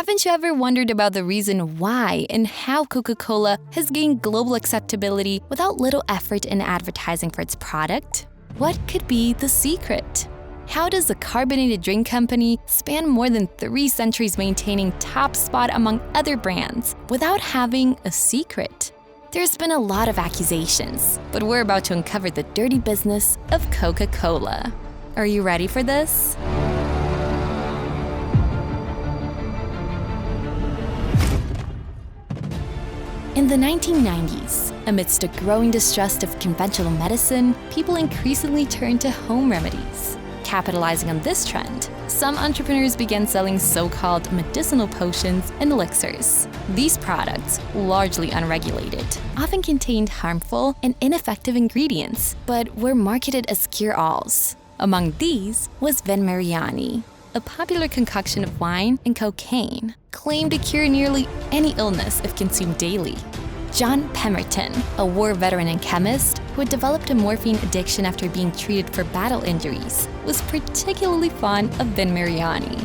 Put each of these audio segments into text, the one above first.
Haven't you ever wondered about the reason why and how Coca-Cola has gained global acceptability without little effort in advertising for its product? What could be the secret? How does a carbonated drink company span more than 3 centuries maintaining top spot among other brands without having a secret? There's been a lot of accusations, but we're about to uncover the dirty business of Coca-Cola. Are you ready for this? In the 1990s, amidst a growing distrust of conventional medicine, people increasingly turned to home remedies. Capitalizing on this trend, some entrepreneurs began selling so-called medicinal potions and elixirs. These products, largely unregulated, often contained harmful and ineffective ingredients, but were marketed as cure-alls. Among these was Vin Mariani, a popular concoction of wine and cocaine, claimed to cure nearly any illness if consumed daily. John Pemberton, a war veteran and chemist who had developed a morphine addiction after being treated for battle injuries, was particularly fond of Vin Mariani.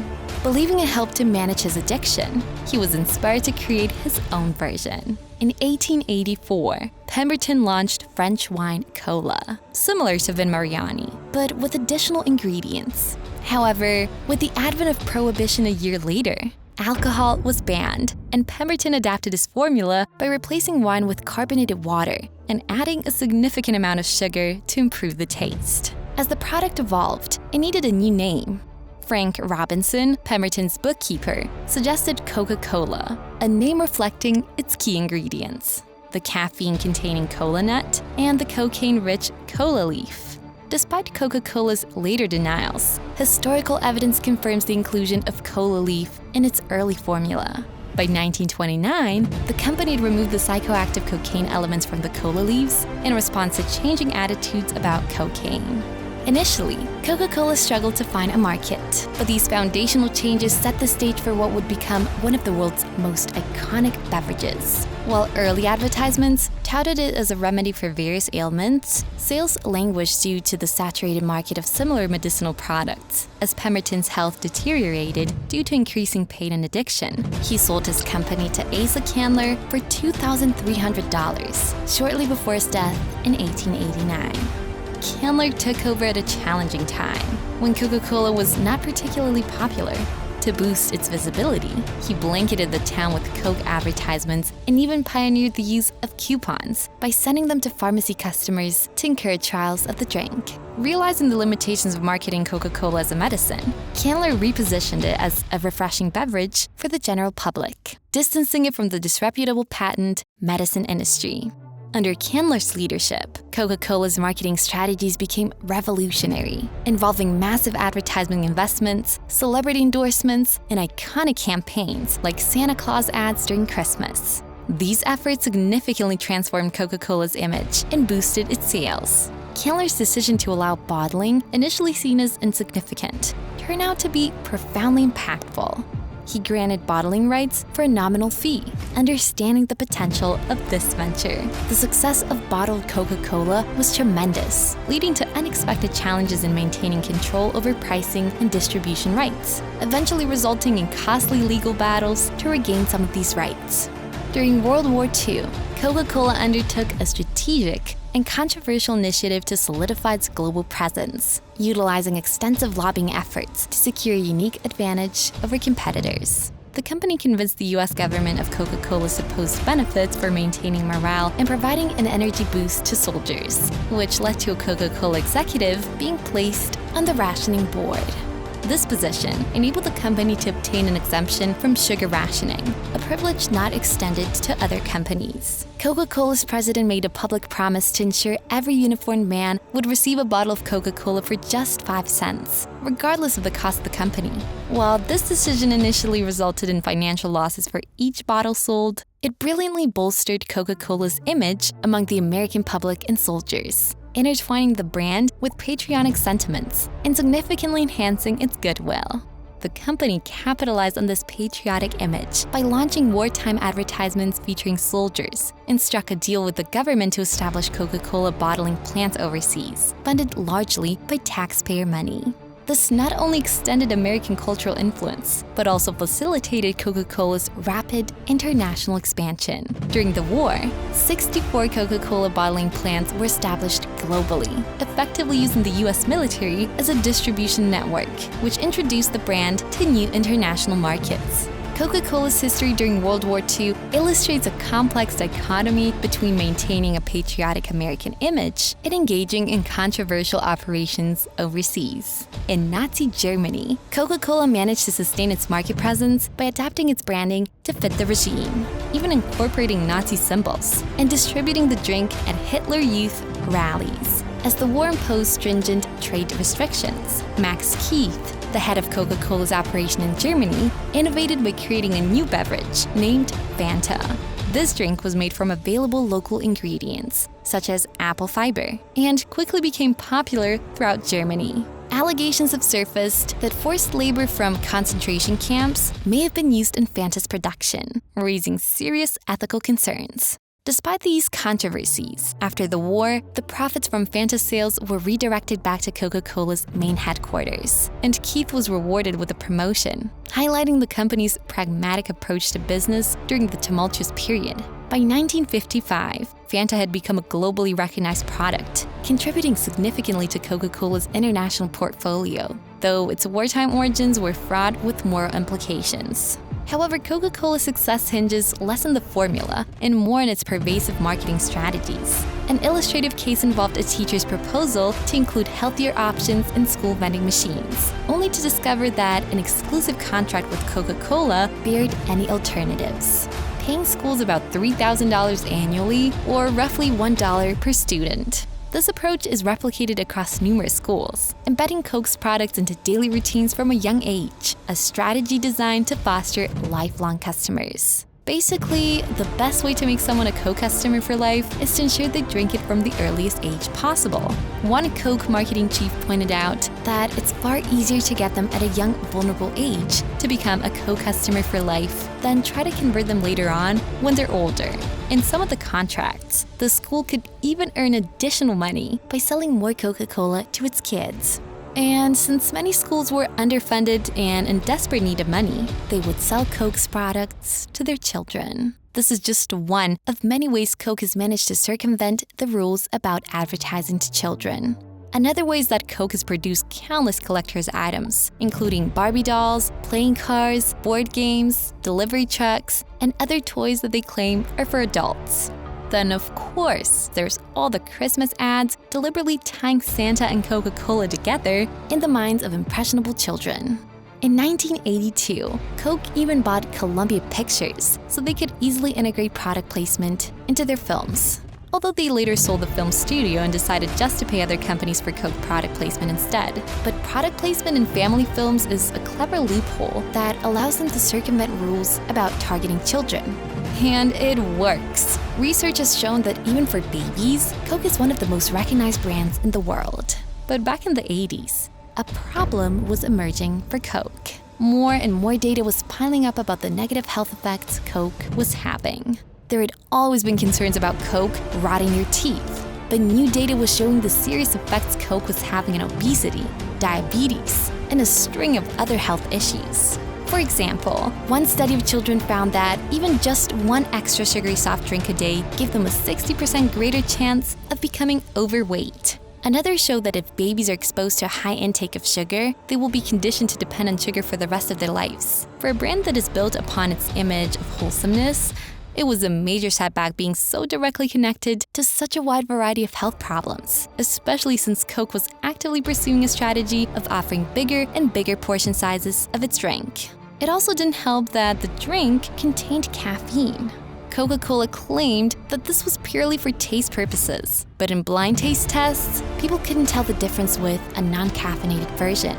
Believing it helped him manage his addiction, he was inspired to create his own version. In 1884, Pemberton launched French wine cola, similar to Vin Mariani, but with additional ingredients. However, with the advent of Prohibition a year later, alcohol was banned, and Pemberton adapted his formula by replacing wine with carbonated water and adding a significant amount of sugar to improve the taste. As the product evolved, it needed a new name. Frank Robinson, Pemberton's bookkeeper, suggested Coca-Cola, a name reflecting its key ingredients: the caffeine-containing cola nut and the cocaine-rich cola leaf. Despite Coca-Cola's later denials, historical evidence confirms the inclusion of cola leaf in its early formula. By 1929, the company had removed the psychoactive cocaine elements from the cola leaves in response to changing attitudes about cocaine. Initially, Coca-Cola struggled to find a market, but these foundational changes set the stage for what would become one of the world's most iconic beverages. While early advertisements touted it as a remedy for various ailments, sales languished due to the saturated market of similar medicinal products. As Pemberton's health deteriorated due to increasing pain and addiction, he sold his company to Asa Candler for $2,300, shortly before his death in 1889. Candler took over at a challenging time, when Coca-Cola was not particularly popular. To boost its visibility, he blanketed the town with Coke advertisements and even pioneered the use of coupons by sending them to pharmacy customers to encourage trials of the drink. Realizing the limitations of marketing Coca-Cola as a medicine, Candler repositioned it as a refreshing beverage for the general public, distancing it from the disreputable patent medicine industry. Under Candler's leadership, Coca-Cola's marketing strategies became revolutionary, involving massive advertising investments, celebrity endorsements, and iconic campaigns like Santa Claus ads during Christmas. These efforts significantly transformed Coca-Cola's image and boosted its sales. Candler's decision to allow bottling, initially seen as insignificant, turned out to be profoundly impactful. He granted bottling rights for a nominal fee, understanding the potential of this venture. The success of bottled Coca-Cola was tremendous, leading to unexpected challenges in maintaining control over pricing and distribution rights, eventually resulting in costly legal battles to regain some of these rights. During World War II, Coca-Cola undertook a strategic and controversial initiative to solidify its global presence, utilizing extensive lobbying efforts to secure a unique advantage over competitors. The company convinced the US government of Coca-Cola's supposed benefits for maintaining morale and providing an energy boost to soldiers, which led to a Coca-Cola executive being placed on the rationing board. This position enabled the company to obtain an exemption from sugar rationing, a privilege not extended to other companies. Coca-Cola's president made a public promise to ensure every uniformed man would receive a bottle of Coca-Cola for just 5 cents, regardless of the cost of the company. While this decision initially resulted in financial losses for each bottle sold, it brilliantly bolstered Coca-Cola's image among the American public and soldiers, intertwining the brand with patriotic sentiments and significantly enhancing its goodwill. The company capitalized on this patriotic image by launching wartime advertisements featuring soldiers and struck a deal with the government to establish Coca-Cola bottling plants overseas, funded largely by taxpayer money. This not only extended American cultural influence, but also facilitated Coca-Cola's rapid international expansion. During the war, 64 Coca-Cola bottling plants were established globally, effectively using the US military as a distribution network, which introduced the brand to new international markets. Coca-Cola's history during World War II illustrates a complex dichotomy between maintaining a patriotic American image and engaging in controversial operations overseas. In Nazi Germany, Coca-Cola managed to sustain its market presence by adapting its branding to fit the regime, even incorporating Nazi symbols and distributing the drink at Hitler Youth rallies. As the war imposed stringent trade restrictions, Max Keith, the head of Coca-Cola's operation in Germany, innovated by creating a new beverage named Fanta. This drink was made from available local ingredients, such as apple fiber, and quickly became popular throughout Germany. Allegations have surfaced that forced labor from concentration camps may have been used in Fanta's production, raising serious ethical concerns. Despite these controversies, after the war, the profits from Fanta sales were redirected back to Coca-Cola's main headquarters, and Keith was rewarded with a promotion, highlighting the company's pragmatic approach to business during the tumultuous period. By 1955, Fanta had become a globally recognized product, contributing significantly to Coca-Cola's international portfolio, though its wartime origins were fraught with moral implications. However, Coca-Cola's success hinges less on the formula and more on its pervasive marketing strategies. An illustrative case involved a teacher's proposal to include healthier options in school vending machines, only to discover that an exclusive contract with Coca-Cola barred any alternatives, paying schools about $3,000 annually, or roughly $1 per student. This approach is replicated across numerous schools, embedding Coke's products into daily routines from a young age, a strategy designed to foster lifelong customers. Basically, the best way to make someone a Coke customer for life is to ensure they drink it from the earliest age possible. One Coke marketing chief pointed out that it's far easier to get them at a young, vulnerable age to become a Coke customer for life than try to convert them later on when they're older. In some of the contracts, the school could even earn additional money by selling more Coca-Cola to its kids. And since many schools were underfunded and in desperate need of money, they would sell Coke's products to their children. This is just one of many ways Coke has managed to circumvent the rules about advertising to children. Another way is that Coke has produced countless collector's items, including Barbie dolls, playing cards, board games, delivery trucks, and other toys that they claim are for adults. Then, of course, there's all the Christmas ads deliberately tying Santa and Coca-Cola together in the minds of impressionable children. In 1982, Coke even bought Columbia Pictures so they could easily integrate product placement into their films. Although they later sold the film studio and decided just to pay other companies for Coke product placement instead. But product placement in family films is a clever loophole that allows them to circumvent rules about targeting children. And it works. Research has shown that even for babies, Coke is one of the most recognized brands in the world. But back in the 80s, a problem was emerging for Coke. More and more data was piling up about the negative health effects Coke was having. There had always been concerns about Coke rotting your teeth, but new data was showing the serious effects Coke was having on obesity, diabetes, and a string of other health issues. For example, one study of children found that even just one extra sugary soft drink a day gave them a 60% greater chance of becoming overweight. Another showed that if babies are exposed to a high intake of sugar, they will be conditioned to depend on sugar for the rest of their lives. For a brand that is built upon its image of wholesomeness, it was a major setback being so directly connected to such a wide variety of health problems, especially since Coke was actively pursuing a strategy of offering bigger and bigger portion sizes of its drink. It also didn't help that the drink contained caffeine. Coca-Cola claimed that this was purely for taste purposes, but in blind taste tests, people couldn't tell the difference with a non-caffeinated version.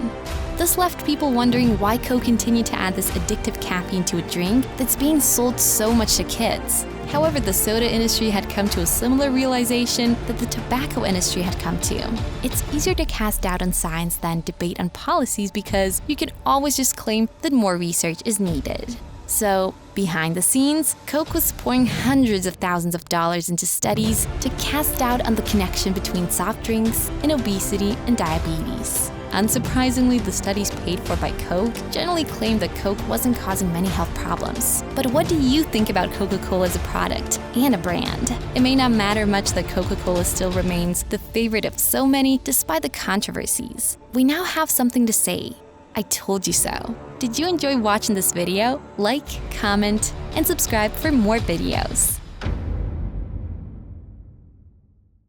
This left people wondering why Coke continued to add this addictive caffeine to a drink that's being sold so much to kids. However, the soda industry had come to a similar realization that the tobacco industry had come to. It's easier to cast doubt on science than debate on policies because you can always just claim that more research is needed. So, behind the scenes, Coke was pouring hundreds of thousands of dollars into studies to cast doubt on the connection between soft drinks and obesity and diabetes. Unsurprisingly, the studies paid for by Coke generally claimed that Coke wasn't causing many health problems. But what do you think about Coca-Cola as a product and a brand? It may not matter much that Coca-Cola still remains the favorite of so many despite the controversies. We now have something to say. I told you so. Did you enjoy watching this video? Like, comment, and subscribe for more videos.